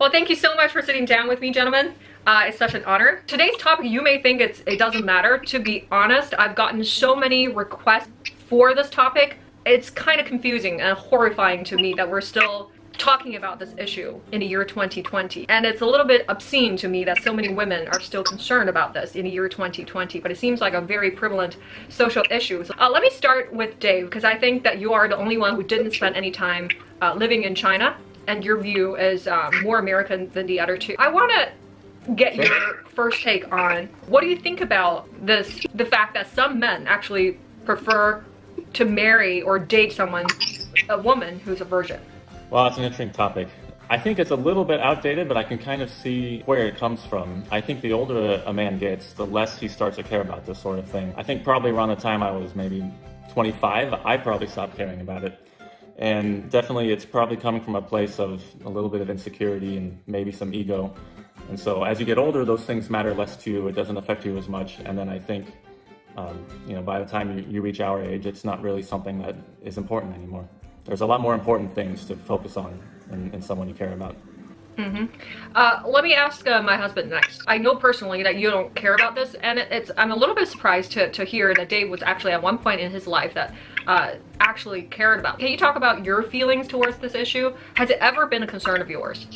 Well, thank you so much for sitting down with me, gentlemen. It's such an honor. Today's topic, you may think it doesn't matter. To be honest, I've gotten so many requests for this topic. It's kind of confusing and horrifying to me that we're still talking about this issue in the year 2020. And it's a little bit obscene to me that so many women are still concerned about this in the year 2020, but it seems like a very prevalent social issue. So, let me start with Dave, because I think that you are the only one who didn't spend any time living in China, and your view is more American than the other two. I want to get your first take on what do you think about this, the fact that some men actually prefer to marry or date someone, a woman who's a virgin? Well, it's an interesting topic. I think it's a little bit outdated, but I can kind of see where it comes from. I think the older a man gets, the less he starts to care about this sort of thing. I think probably around the time I was maybe 25, I probably stopped caring about it. And definitely it's probably coming from a place of a little bit of insecurity and maybe some ego. And so as you get older, those things matter less to you. It doesn't affect you as much. And then I think, you know, by the time you reach our age, it's not really something that is important anymore. There's a lot more important things to focus on in someone you care about. Let me ask my husband next. I know personally that you don't care about this, and I'm a little bit surprised to hear that Dave was actually at one point in his life that actually cared about. Can you talk about your feelings towards this issue? Has it ever been a concern of yours?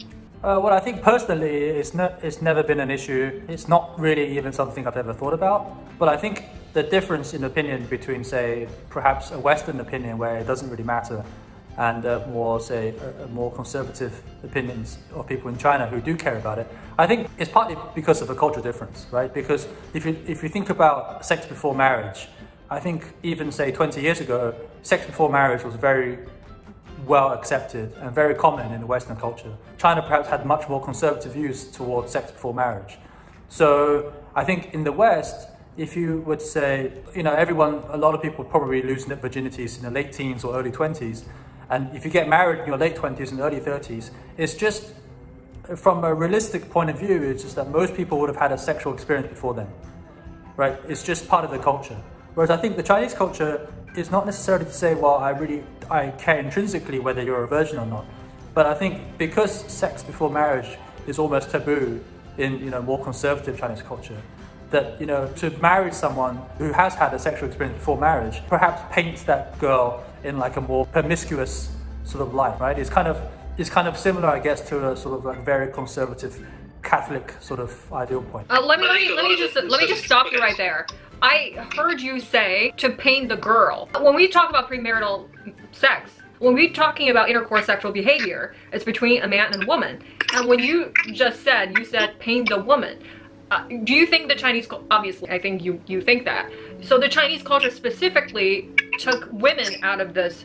Well, I think personally it's never been an issue. It's not really even something I've ever thought about. But I think the difference in opinion between, say, perhaps a Western opinion where it doesn't really matter, and more, say, more conservative opinions of people in China who do care about it, I think it's partly because of a cultural difference, right? Because if you think about sex before marriage, I think even, say, 20 years ago, sex before marriage was very well accepted and very common in the Western culture. China perhaps had much more conservative views towards sex before marriage. So I think in the West, if you would say, you know, a lot of people probably lose their virginities in the late teens or early 20s. And if you get married in your late 20s and early 30s, it's just, from a realistic point of view, it's just that most people would have had a sexual experience before then, right? It's just part of the culture. Whereas I think the Chinese culture is not necessarily to say, well, I care intrinsically whether you're a virgin or not. But I think because sex before marriage is almost taboo in, you know, more conservative Chinese culture, that, you know, to marry someone who has had a sexual experience before marriage perhaps paints that girl in like a more promiscuous sort of light, right? It's kind of similar, I guess, to a sort of like very conservative Catholic sort of ideal point. Let me just stop you right there. I heard you say to paint the girl. When we talk about premarital sex, when we're talking about intercourse sexual behavior, it's between a man and a woman. And when you said paint the woman. Do you think the Chinese, obviously I think you think that, so the Chinese culture specifically took women out of this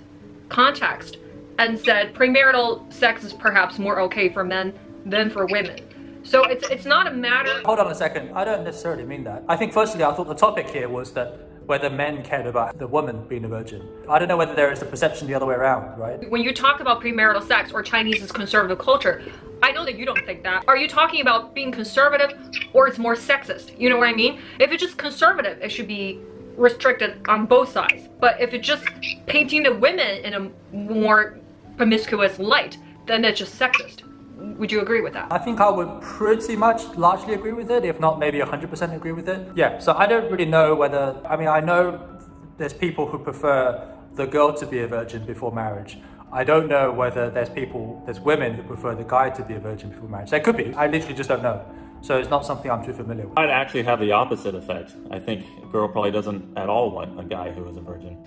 context and said premarital sex is perhaps more okay for men than for women? So it's not a matter... Hold on a second, I don't necessarily mean that. I think firstly I thought the topic here was that whether men cared about the woman being a virgin. I don't know whether there is a perception the other way around, right? When you talk about premarital sex or Chinese conservative culture, I know that you don't think that. Are you talking about being conservative or it's more sexist? You know what I mean? If it's just conservative, it should be restricted on both sides. But if it's just painting the women in a more promiscuous light, then it's just sexist. Would you agree with that? I think I would pretty much largely agree with it, if not maybe 100% agree with it. Yeah, so I don't really know whether, I mean, I know there's people who prefer the girl to be a virgin before marriage. I don't know whether there's women who prefer the guy to be a virgin before marriage. There could be, I literally just don't know. So it's not something I'm too familiar with. I'd actually have the opposite effect. I think a girl probably doesn't at all want a guy who is a virgin.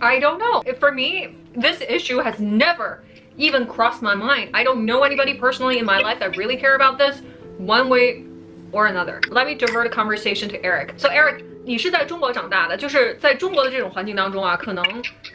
I don't know. For me, this issue has never even crossed my mind. I don't know anybody personally in my life that really care about this one way or another. Let me divert the conversation to Eric. So Eric, 你是在中国长大的，就是在中国的这种环境当中啊，可能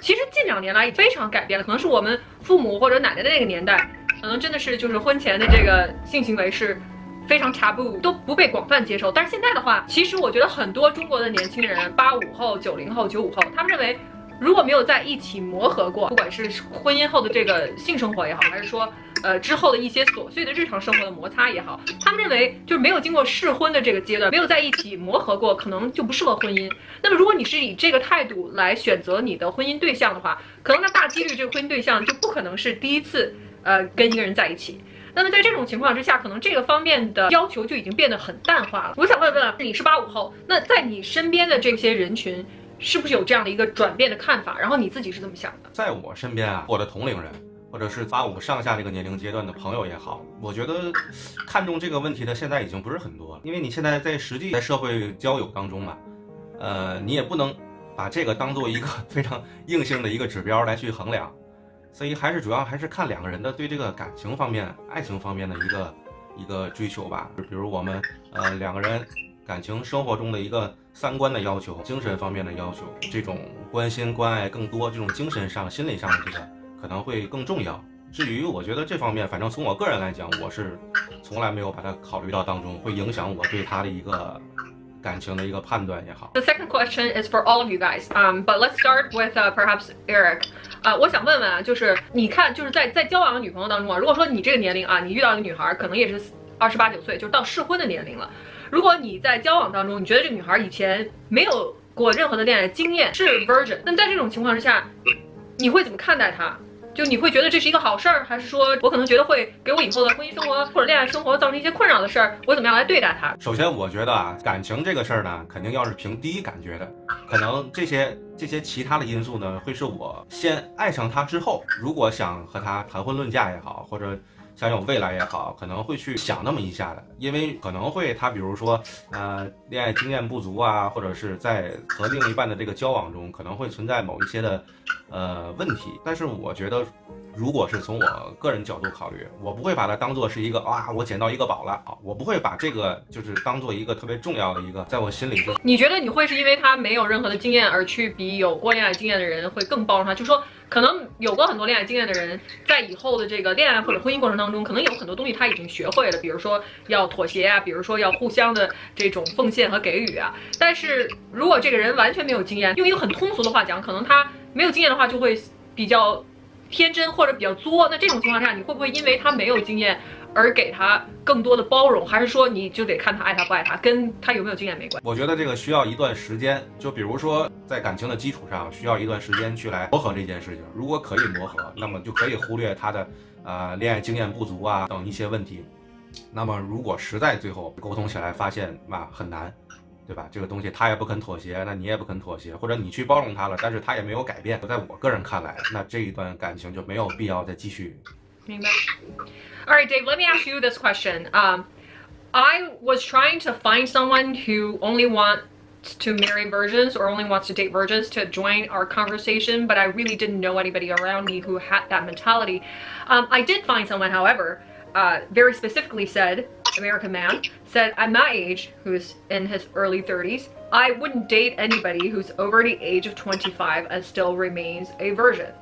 其实近2年来非常改变了，可能是我们父母或者奶奶的那个年代，可能真的是就是婚前的这个性行为是非常 taboo， 都不被广泛接受。但是现在的话，其实我觉得很多中国的年轻人，85后、90后、95后，他们认为如果没有在一起磨合过，不管是婚姻后的这个性生活也好，还是说之后的一些琐碎的日常生活的摩擦也好，他们认为就是没有经过试婚的这个阶段，没有在一起磨合过，可能就不适合婚姻。那么如果你是以这个态度来选择你的婚姻对象的话，可能那大几率这个婚姻对象就不可能是第一次跟一个人在一起。那么在这种情况之下，可能这个方面的要求就已经变得很淡化了。我想问问，你是85后，那在你身边的这些人群，是不是有这样的一个转变的看法？然后你自己是怎么想的？在我身边啊，我的同龄人，或者是85上下这个年龄阶段的朋友也好，我觉得看重这个问题的现在已经不是很多了，因为你现在实际在社会交友当中嘛，你也不能把这个当做一个非常硬性的一个指标来去衡量。所以主要还是看两个人的对这个感情方面、爱情方面的一个追求吧。比如我们两个人感情生活中的一个三观的要求、精神方面的要求，这种关心关爱更多，这种精神上、心理上的这个可能会更重要。至于我觉得这方面，反正从我个人来讲，我是从来没有把它考虑到当中，会影响我对他的一个感情的一个判断也好。The second question is for all of you guys. But let's start with perhaps Eric. 我想问问啊，就是你看，就是在交往的女朋友当中啊，如果说你这个年龄啊，你遇到一个女孩，可能也是28、9岁，就是到适婚的年龄了。如果你在交往当中，你觉得这个女孩以前没有过任何的恋爱经验，是 virgin， 那在这种情况之下，你会怎么看待她？就你会觉得这是一个好事儿，还是说我可能觉得会给我以后的婚姻生活或者恋爱生活造成一些困扰的事儿？我怎么样来对待它？首先，我觉得啊，感情这个事儿呢，肯定要是凭第一感觉的。可能这些其他的因素呢，会是我先爱上他之后，如果想和他谈婚论嫁也好，或者想有未来也好，可能会去想那么一下的，因为可能会他比如说恋爱经验不足啊，或者是在和另一半的这个交往中可能会存在某一些的问题。但是我觉得，如果是从我个人角度考虑，我不会把它当做是一个我捡到一个宝了，我不会把这个就是当做一个特别重要的一个，在我心里就。你觉得你会是因为他没有任何的经验而去比有过恋爱经验的人会更包容他？就说可能有过很多恋爱经验的人，在以后的这个恋爱或者婚姻过程当中，可能有很多东西他已经学会了，比如说要妥协啊，比如说要互相的这种奉献和给予啊。但是如果这个人完全没有经验，用一个很通俗的话讲，可能他没有经验的话，就会比较天真或者比较作。那这种情况下，你会不会因为他没有经验而给他更多的包容，还是说你就得看他爱他不爱他，跟他有没有经验没关系？我觉得这个需要一段时间，就比如说在感情的基础上，需要一段时间去来磨合这件事情。如果可以磨合，那么就可以忽略他的恋爱经验不足啊等一些问题。那么如果实在最后沟通起来发现很难，对吧？这个东西他也不肯妥协，那你也不肯妥协，或者你去包容他了，但是他也没有改变。在我个人看来，那这一段感情就没有必要再继续。明白。All right, Dave, let me ask you this question. I was trying to find someone who only wants to marry virgins or only wants to date virgins to join our conversation, but I really didn't know anybody around me who had that mentality. I did find someone, however, very specifically said, American man, said at my age, who's in his early 30s, I wouldn't date anybody who's over the age of 25 and still remains a virgin.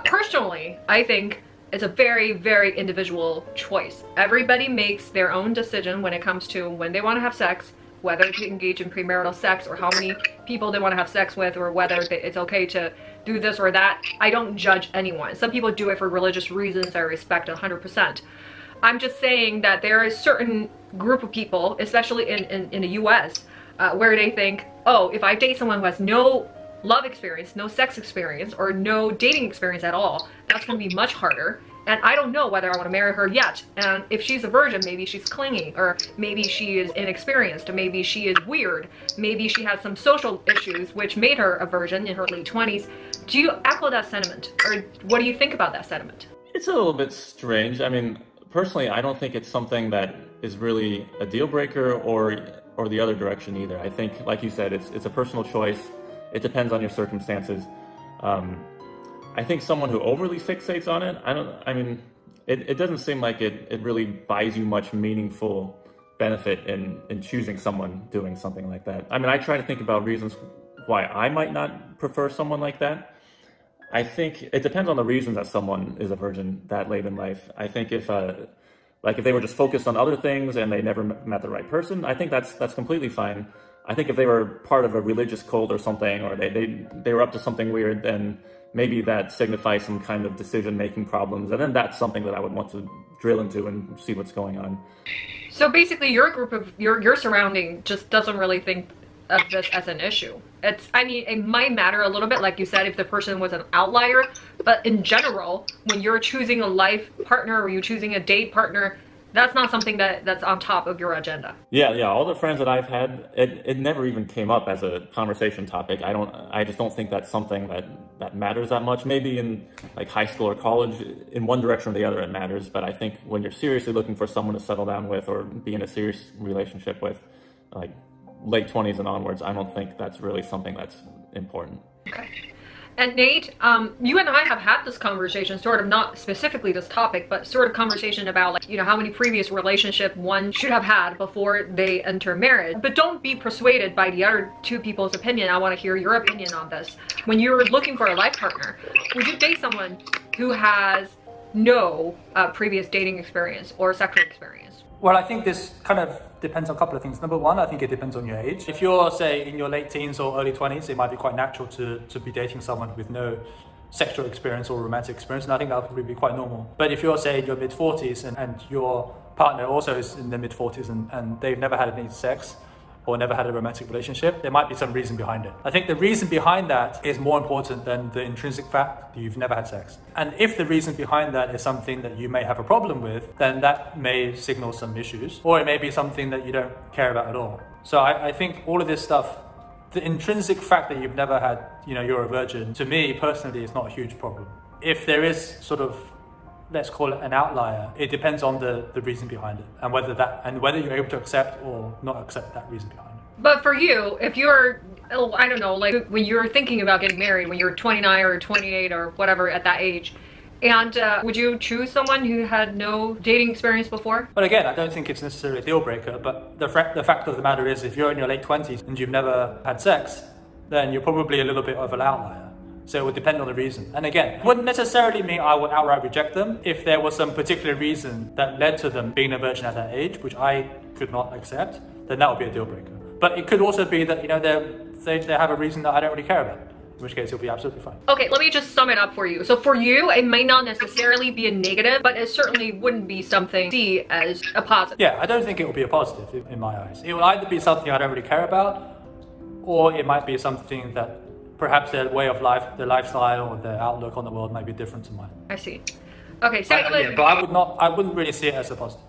Personally, I think it's a very, very individual choice. Everybody makes their own decision when it comes to when they want to have sex, whether to engage in premarital sex or how many people they want to have sex with, or whether it's okay to do this or that. I don't judge anyone. Some people do it for religious reasons. I respect 100%. I'm just saying that there is a certain group of people, especially in the US, where they think, oh, if I date someone who has no love experience, no sex experience, or no dating experience at all, that's going to be much harder. And I don't know whether I want to marry her yet. And if she's a virgin, maybe she's clingy, or maybe she is inexperienced, or maybe she is weird, maybe she has some social issues which made her a virgin in her late 20s. Do you echo that sentiment, or what do you think about that sentiment? It's a little bit strange. I mean, personally, I don't think it's something that is really a deal breaker or the other direction either. I think, like you said, it's a personal choice. It depends on your circumstances. I think someone who overly fixates on it, it doesn't seem like it really buys you much meaningful benefit in choosing someone doing something like that. I mean, I try to think about reasons why I might not prefer someone like that. I think it depends on the reasons that someone is a virgin that late in life. I think if they were just focused on other things and they never met the right person, I think that's completely fine. I think if they were part of a religious cult or something, or they were up to something weird, then maybe that signifies some kind of decision-making problems, and then that's something that I would want to drill into and see what's going on. So basically, your group of your surrounding just doesn't really think of this as an issue. I mean, it might matter a little bit, like you said, if the person was an outlier, but in general, when you're choosing a life partner or you're choosing a date partner, that's not something that's on top of your agenda. Yeah. All the friends that I've had, it never even came up as a conversation topic. I just don't think that's something that matters that much. Maybe in like high school or college, in one direction or the other, it matters. But I think when you're seriously looking for someone to settle down with or be in a serious relationship with, like late 20s and onwards, I don't think that's really something that's important. Okay. And Nate, you and I have had this conversation, sort of not specifically this topic, but sort of conversation about like, you know, how many previous relationship one should have had before they enter marriage. But don't be persuaded by the other two people's opinion. I want to hear your opinion on this. When you're looking for a life partner, would you date someone who has no previous dating experience or sexual experience? Well, I think this kind of depends on a couple of things. Number one, I think it depends on your age. If you're, say, in your late teens or early 20s, it might be quite natural to be dating someone with no sexual experience or romantic experience, and I think that would probably be quite normal. But if you're, say, in your mid-40s and your partner also is in their mid-40s and they've never had any sex or never had a romantic relationship, there might be some reason behind it. I think the reason behind that is more important than the intrinsic fact that you've never had sex. And if the reason behind that is something that you may have a problem with, then that may signal some issues, or it may be something that you don't care about at all. So I think all of this stuff, the intrinsic fact that you've never had, you know, you're a virgin, to me personally is not a huge problem. If there is sort of, let's call it an outlier, it depends on the reason behind it and whether you're able to accept or not accept that reason behind it. But for you, if you're, I don't know, like when you're thinking about getting married, when you're 29 or 28 or whatever at that age, and would you choose someone who had no dating experience before? But again, I don't think it's necessarily a deal breaker, but the fact of the matter is if you're in your late 20s and you've never had sex, then you're probably a little bit of an outlier. So it would depend on the reason. And again, it wouldn't necessarily mean I would outright reject them if there was some particular reason that led to them being a virgin at that age, which I could not accept, then that would be a deal breaker. But it could also be that, you know, they have a reason that I don't really care about, in which case it'll be absolutely fine. Okay, let me just sum it up for you. So for you, it may not necessarily be a negative, but it certainly wouldn't be something see as a positive. Yeah, I don't think it will be a positive in my eyes. It will either be something I don't really care about, or it might be something that perhaps their way of life, their lifestyle, or their outlook on the world might be different to mine. I see. Okay, 下一个问题。 But I wouldn't really see it as a positive.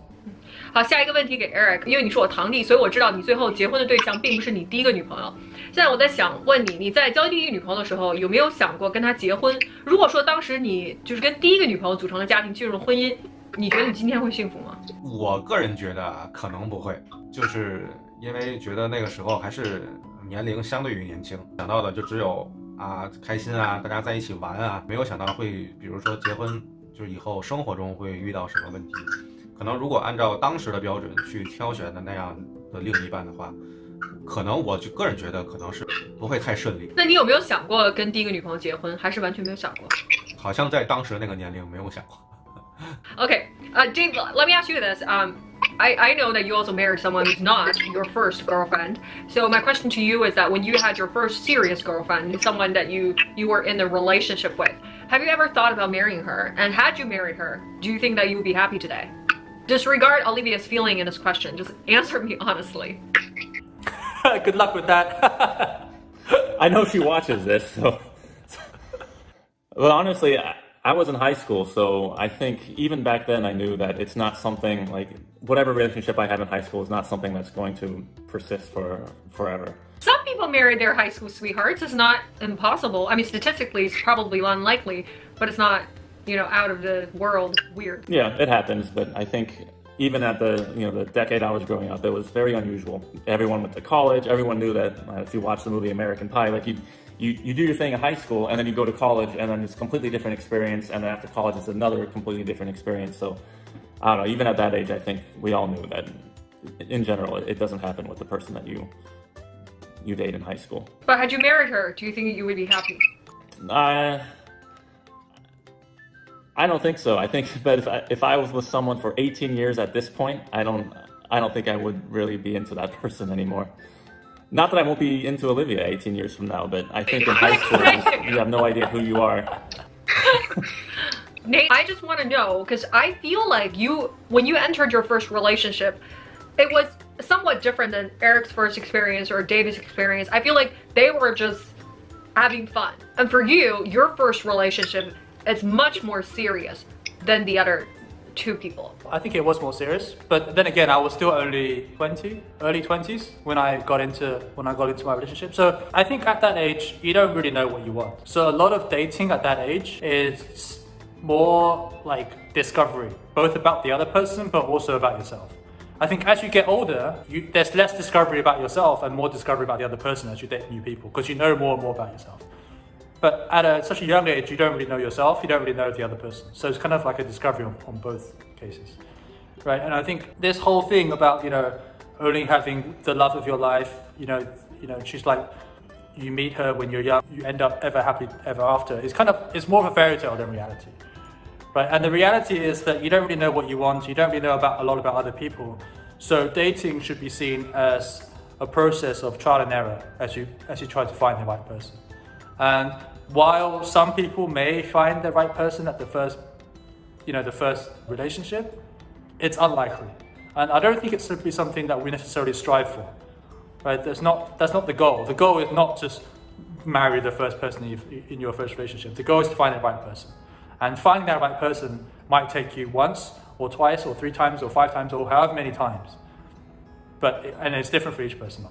好，下一个问题给 Eric， 因为你是我堂弟，所以我知道你最后结婚的对象并不是你第一个女朋友。现在我在想问你，你在交第一个女朋友的时候，有没有想过跟她结婚？如果说当时你就是跟第一个女朋友组成了家庭，进入了婚姻，你觉得你今天会幸福吗？我个人觉得可能不会，就是因为觉得那个时候还是年龄相对于年轻，想到的就只有啊开心啊，大家在一起玩啊，没有想到会比如说结婚，就是以后生活中会遇到什么问题。可能如果按照当时的标准去挑选的那样的另一半的话，可能我就个人觉得可能是不会太顺利。那你有没有想过跟第一个女朋友结婚，还是完全没有想过？好像在当时那个年龄没有想过。Okay, Dave, let me ask you this. I know that you also married someone who's not your first girlfriend. So my question to you is that when you had your first serious girlfriend, someone that you were in a relationship with, have you ever thought about marrying her? And had you married her, do you think that you would be happy today? Disregard Olivia's feeling in this question. Just answer me honestly. Good luck with that. I know she watches this, so. But honestly, I was in high school, so I think even back then I knew that it's not something like whatever relationship I have in high school is not something that's going to persist forever. Some people marry their high school sweethearts. It's not impossible. I mean, statistically, it's probably unlikely, but it's not, you know, out of the world weird. Yeah, it happens, but I think even at the decade I was growing up, it was very unusual. Everyone went to college. Everyone knew that if you watch the movie American Pie, like you do your thing in high school, and then you go to college, and then it's a completely different experience, and then after college it's another completely different experience. So I don't know, even at that age, I think we all knew that in general it doesn't happen with the person that you date in high school. But had you married her, do you think you would be happy? I don't think so. I think that if I was with someone for 18 years at this point, I don't think I would really be into that person anymore. Not that I won't be into Olivia 18 years from now, but I think in high school you have no idea who you are. Nate, I just want to know, because I feel like when you entered your first relationship, it was somewhat different than Eric's first experience or David's experience. I feel like they were just having fun. And for you, your first relationship is much more serious than the other two people. I think it was more serious, but then again, I was still only 20, early 20s when I got into my relationship. So I think at that age, you don't really know what you want. So a lot of dating at that age is more like discovery, both about the other person, but also about yourself. I think as you get older, there's less discovery about yourself and more discovery about the other person as you date new people, because you know more and more about yourself. But at such a young age, you don't really know yourself, you don't really know the other person. So it's kind of like a discovery on both cases, right? And I think this whole thing about, only having the love of your life, she's like, you meet her when you're young, you end up ever happy ever after. It's more of a fairy tale than reality, right? And the reality is that you don't really know what you want, you don't really know a lot about other people. So dating should be seen as a process of trial and error as you try to find the right person. And while some people may find the right person at the first relationship, it's unlikely. And I don't think it's simply something that we necessarily strive for, right? That's not the goal. The goal is not to marry the first person in your first relationship. The goal is to find the right person. And finding that right person might take you once or twice or 3 times or 5 times or however many times. And it's different for each person.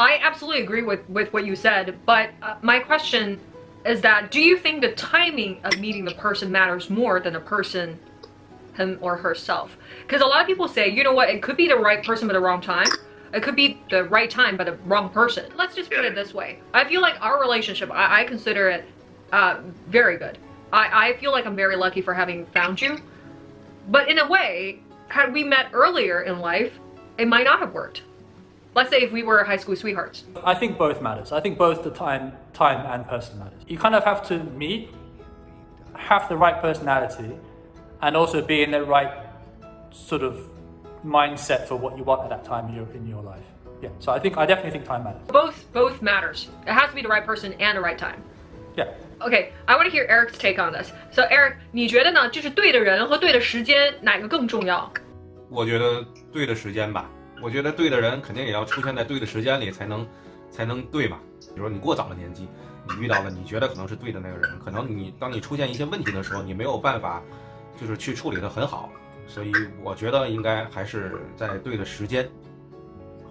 I absolutely agree with what you said, but my question is that, do you think the timing of meeting the person matters more than the person, him or herself? Because a lot of people say, you know what, it could be the right person but the wrong time. It could be the right time but the wrong person. Let's just put it this way. I feel like our relationship, I consider it very good. I feel like I'm very lucky for having found you. But in a way, had we met earlier in life, it might not have worked. Let's say if we were high school sweethearts. I think both matters. I think both the time and person matters. You kind of have to meet, have the right personality, and also be in the right sort of mindset for what you want at that time in your life. Yeah, so I definitely think time matters. Both matters. It has to be the right person and the right time. Yeah. Okay, I want to hear Eric's take on this. So Eric, 你觉得呢？就是对的人和对的时间哪个更重要？我觉得对的时间吧。我觉得对的人肯定也要出现在对的时间里才能对嘛。比如说你过早的年纪，你遇到了你觉得可能是对的那个人，可能当你出现一些问题的时候，你没有办法就是去处理得很好，所以我觉得应该还是在对的时间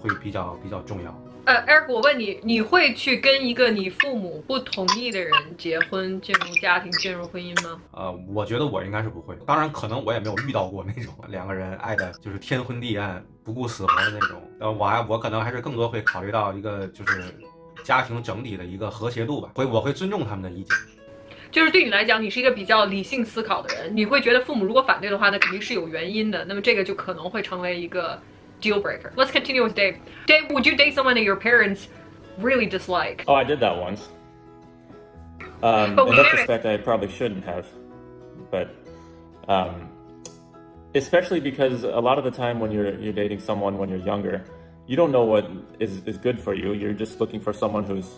会比较重要。Eric， 我问你，你会去跟一个你父母不同意的人结婚、进入家庭、进入婚姻吗？我觉得我应该是不会。当然，可能我也没有遇到过那种2个人爱的就是天昏地暗、不顾死活的那种。我可能还是更多会考虑到一个就是家庭整体的一个和谐度吧。我会尊重他们的意见。就是对你来讲，你是一个比较理性思考的人，你会觉得父母如果反对的话，那肯定是有原因的。那么这个就可能会成为一个 deal breaker. Let's continue with Dave. Dave, would you date someone that your parents really dislike? Oh, I did that once. In retrospect, I probably shouldn't have. But especially because a lot of the time when you're dating someone when you're younger, you don't know what is good for you. You're just looking for someone who's,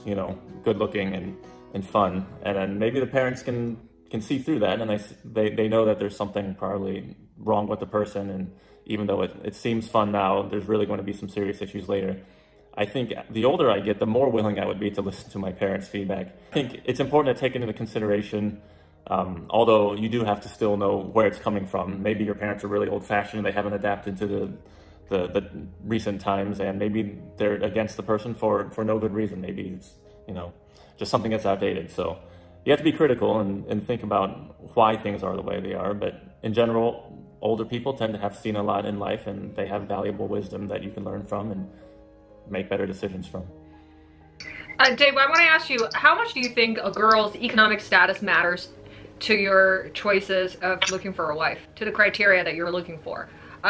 good looking and fun. And then maybe the parents can see through that, and they know that there's something probably wrong with the person, and even though it seems fun now, there's really going to be some serious issues later. I think the older I get, the more willing I would be to listen to my parents' feedback. I think it's important to take into consideration, although you do have to still know where it's coming from. Maybe your parents are really old-fashioned, they haven't adapted to the recent times, and maybe they're against the person for no good reason. Maybe it's, just something that's outdated. So you have to be critical and think about why things are the way they are. But in general, older people tend to have seen a lot in life, and they have valuable wisdom that you can learn from and make better decisions from. Dave, I want to ask you, how much do you think a girl's economic status matters to your choices of looking for a wife, to the criteria that you're looking for?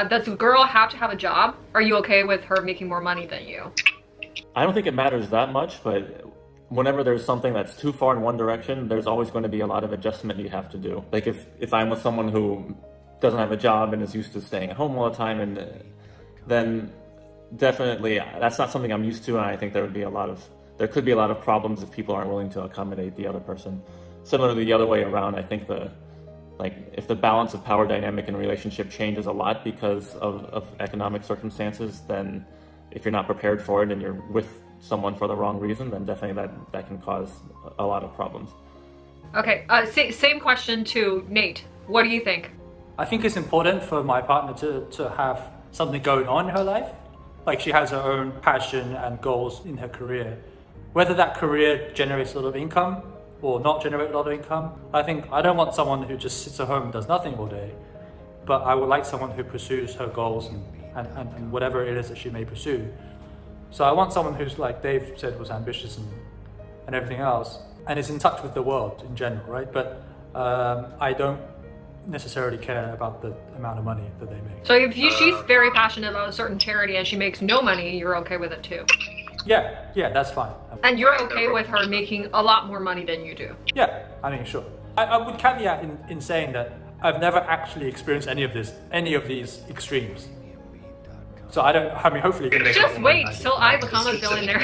Does a girl have to have a job? Are you okay with her making more money than you? I don't think it matters that much, but whenever there's something that's too far in one direction, there's always going to be a lot of adjustment you have to do. Like if I'm with someone who doesn't have a job and is used to staying at home all the time, and then definitely that's not something I'm used to, and I think there could be a lot of problems if people aren't willing to accommodate the other person. Similarly, the other way around, I think the like if the balance of power dynamic in a relationship changes a lot because of economic circumstances, then if you're not prepared for it and you're with someone for the wrong reason, then definitely that can cause a lot of problems. Okay, same question to Nate. What do you think? I think it's important for my partner to have something going on in her life. Like she has her own passion and goals in her career. Whether that career generates a lot of income or not generate a lot of income, I think I don't want someone who just sits at home and does nothing all day, but I would like someone who pursues her goals and whatever it is that she may pursue. So I want someone who's, like Dave said, was ambitious and everything else, and is in touch with the world in general, right? But I don't necessarily care about the amount of money that they make. So if she's very passionate about a certain charity and she makes no money, you're okay with it too? Yeah, that's fine. And you're okay with her making a lot more money than you do? Yeah, I mean, sure. I would caveat in saying that I've never actually experienced any of these extremes. So I mean, hopefully you can just wait till I become a billionaire.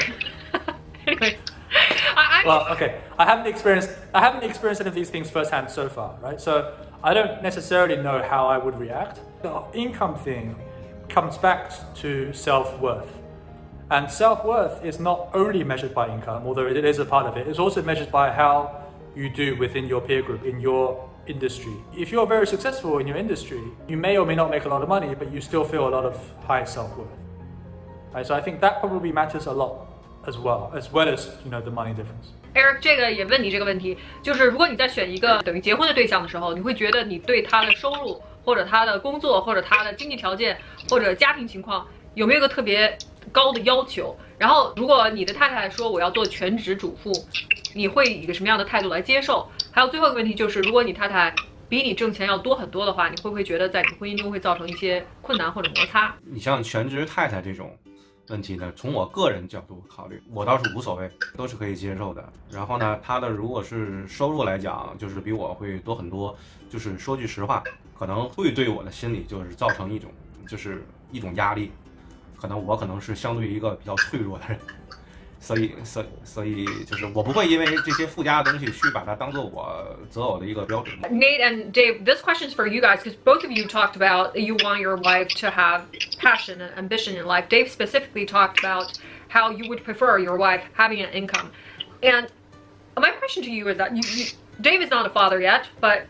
Anyway. Well, okay. I haven't experienced any of these things firsthand so far, right? So I don't necessarily know how I would react. The income thing comes back to self-worth. And self-worth is not only measured by income, although it is a part of it. It's also measured by how you do within your peer group, in your industry. If you're very successful in your industry, you may or may not make a lot of money, but you still feel a lot of high self-worth. Right? So I think that probably matters a lot as well as the money difference. Eric 这个也问你这个问题，就是如果你在选一个等于结婚的对象的时候，你会觉得你对他的收入或者他的工作或者他的经济条件或者家庭情况有没有一个特别高的要求？然后如果你的太太说我要做全职主妇，你会以一个什么样的态度来接受？还有最后一个问题就是，如果你太太比你挣钱要多很多的话，你会不会觉得在你婚姻中会造成一些困难或者摩擦？你像全职太太这种问题呢，从我个人角度考虑，我倒是无所谓，都是可以接受的。然后呢，他的如果是收入来讲，就是比我会多很多，就是说句实话，可能会对我的心理就是造成一种压力，可能是相对于一个比较脆弱的人。所以就是我不会因为这些附加的东西去把它当做我择偶的一个标准。Nate and Dave, this question is for you guys because both of you talked about you want your wife to have passion and ambition in life. Dave specifically talked about how you would prefer your wife having an income. And my question to you is that Dave is not a father yet, but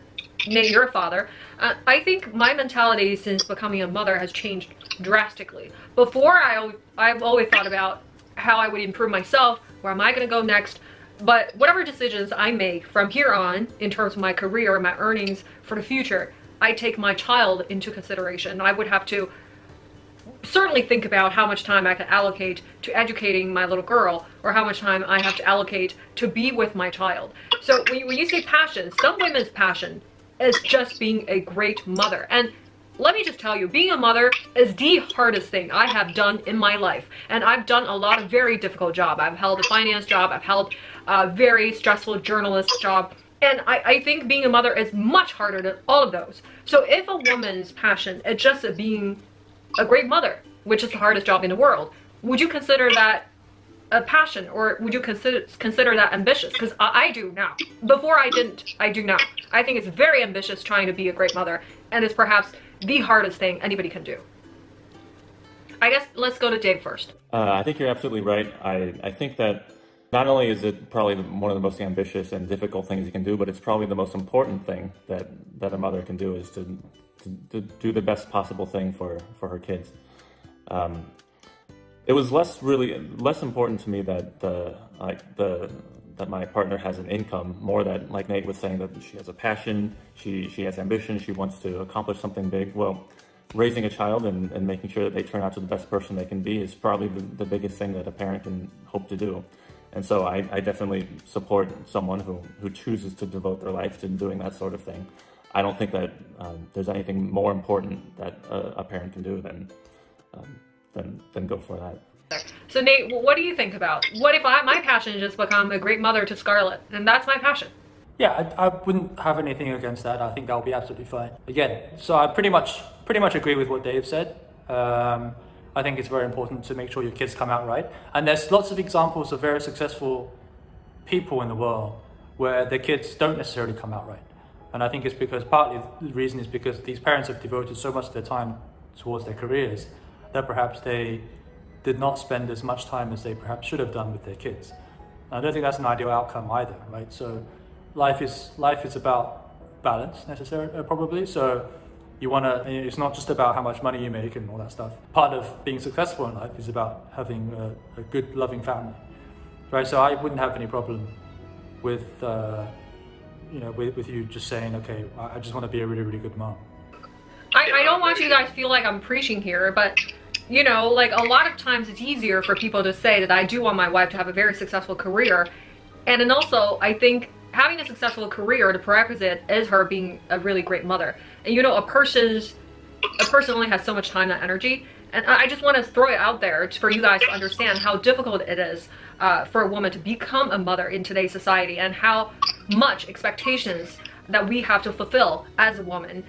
Nate, you're a father. I think my mentality since becoming a mother has changed drastically. Before, I've always thought about how I would improve myself, where am I going to go next, but whatever decisions I make from here on in terms of my career, my earnings for the future, I take my child into consideration. I would have to certainly think about how much time I can allocate to educating my little girl or how much time I have to allocate to be with my child. So when you say passion, some women's passion is just being a great mother. And let me just tell you, being a mother is the hardest thing I have done in my life. And I've done a lot of very difficult jobs. I've held a finance job. I've held a very stressful journalist job. And I think being a mother is much harder than all of those. So if a woman's passion is just being a great mother, which is the hardest job in the world, would you consider that a passion, or would you consider that ambitious? Because I do now. Before I didn't. I do now. I think it's very ambitious trying to be a great mother, and it's perhaps the hardest thing anybody can do. I guess let's go to Dave first. I think you're absolutely right. I think that not only is it probably one of the most ambitious and difficult things you can do, but it's probably the most important thing that a mother can do is to do the best possible thing for her kids. It was less important to me that that my partner has an income, more that, like Nate was saying, that she has a passion, she has ambition, she wants to accomplish something big. Well, raising a child and making sure that they turn out to the best person they can be is probably the biggest thing that a parent can hope to do. And so I definitely support someone who chooses to devote their life to doing that sort of thing. I don't think that there's anything more important that a parent can do than go for that. So Nate, what do you think about? What if my passion is just become a great mother to Scarlett, and that's my passion? Yeah, I wouldn't have anything against that. I think that would be absolutely fine. Again, so I pretty much agree with what Dave said. I think it's very important to make sure your kids come out right. And there's lots of examples of very successful people in the world where their kids don't necessarily come out right. And I think it's because partly the reason is because these parents have devoted so much of their time towards their careers that perhaps they did not spend as much time as they perhaps should have done with their kids. And I don't think that's an ideal outcome either, right? So life is about balance necessarily, probably. So you want to, it's not just about how much money you make and all that stuff. Part of being successful in life is about having a good, loving family, right? So I wouldn't have any problem with, with you just saying, okay, I just want to be a really, really good mom. I don't want you guys to feel like I'm preaching here, but you know, like a lot of times it's easier for people to say that I do want my wife to have a very successful career. And then also, I think having a successful career, the prerequisite is her being a really great mother. And you know, a person only has so much time and energy. And I just want to throw it out there for you guys to understand how difficult it is for a woman to become a mother in today's society, and how much expectations that we have to fulfill as a woman.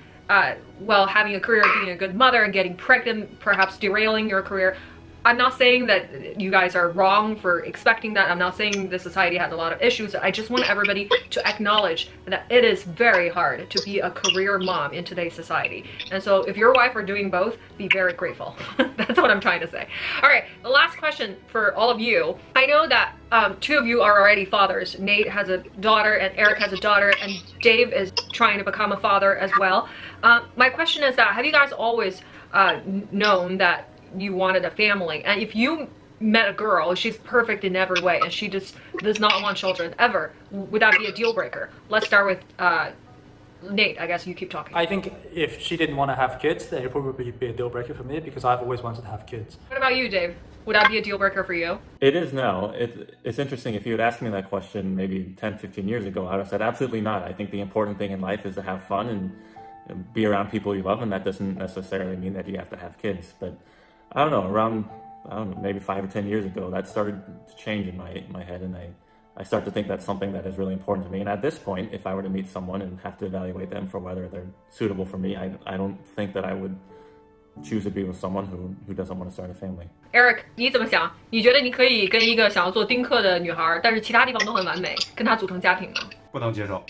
While having a career, being a good mother, and getting pregnant, perhaps derailing your career. I'm not saying that you guys are wrong for expecting that. I'm not saying the society has a lot of issues. I just want everybody to acknowledge that it is very hard to be a career mom in today's society. And so if your wife are doing both, be very grateful. That's what I'm trying to say. All right, the last question for all of you. I know that two of you are already fathers. Nate has a daughter and Eric has a daughter, and Dave is trying to become a father as well. My question is that, have you guys always known that you wanted a family? And if you met a girl, she's perfect in every way, and she just does not want children ever, would that be a deal breaker? Let's start with Nate. I guess you keep talking. I think if she didn't want to have kids, then it would probably be a deal breaker for me, because I've always wanted to have kids. What about you, Dave? Would that be a deal breaker for you? It is now. It's interesting. If you had asked me that question maybe 10, 15 years ago, I would have said absolutely not. I think the important thing in life is to have fun and be around people you love, and that doesn't necessarily mean that you have to have kids. But I don't know, maybe 5 or 10 years ago, that started to change in my head, and I start to think that's something that is really important to me. And at this point, if I were to meet someone and have to evaluate them for whether they're suitable for me, I don't think that I would choose to be with someone who doesn't want to start a family. Eric, 你怎么想？你觉得你可以跟一个想要做丁克的女孩，但是其他地方都很完美，跟她组成家庭吗？不能接受。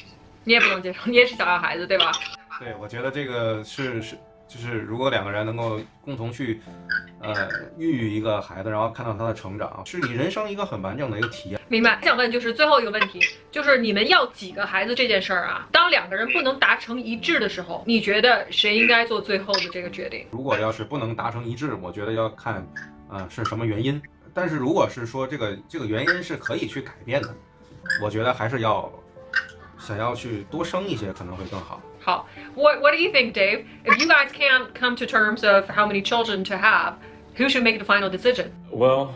你也不能接受，你也是想要孩子，对吧？对，我觉得这个就是如果两个人能够共同去孕育一个孩子，然后看到他的成长，是你人生一个很完整的一个体验。明白。想问就是最后一个问题，就是你们要几个孩子这件事儿啊，当两个人不能达成一致的时候，你觉得谁应该做最后的这个决定？如果要是不能达成一致，我觉得要看是什么原因。但是如果是说这个原因是可以去改变的，我觉得还是想要去多生一些可能会更好。好 What do you think, Dave? If you guys can't come to terms of how many children to have, who should make the final decision? Well,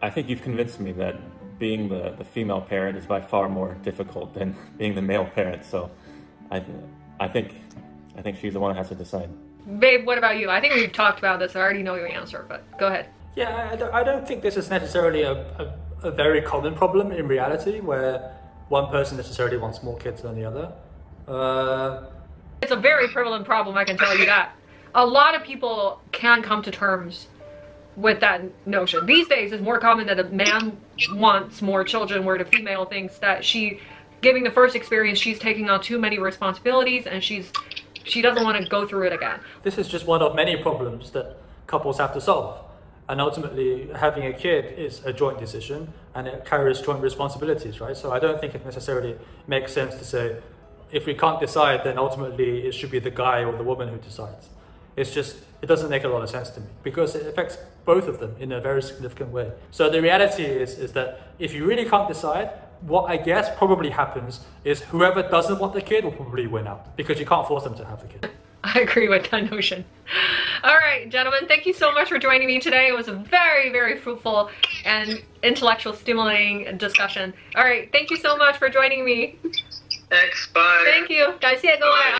I think you've convinced me that being the female parent is by far more difficult than being the male parent. So I think she's the one that has to decide. Babe, what about you? I think we've talked about this. I already know your answer, but go ahead. Yeah, I don't think this is necessarily a very common problem in reality, where one person necessarily wants more kids than the other. It's a very prevalent problem, I can tell you that. A lot of people can come to terms with that notion. These days, it's more common that a man wants more children, where the female thinks that giving the first experience, she's taking on too many responsibilities, and she doesn't want to go through it again. This is just one of many problems that couples have to solve. And ultimately, having a kid is a joint decision, and it carries joint responsibilities, right? So I don't think it necessarily makes sense to say, if we can't decide, then ultimately it should be the guy or the woman who decides. It's just, it doesn't make a lot of sense to me, because it affects both of them in a very significant way. So the reality is that if you really can't decide, what I guess probably happens is whoever doesn't want the kid will probably win out, because you can't force them to have the kid. I agree with that notion. All right, gentlemen, thank you so much for joining me today. It was a very, very fruitful and intellectual, stimulating discussion. All right, thank you so much for joining me. Thanks, bye. Thank you. 感谢各位。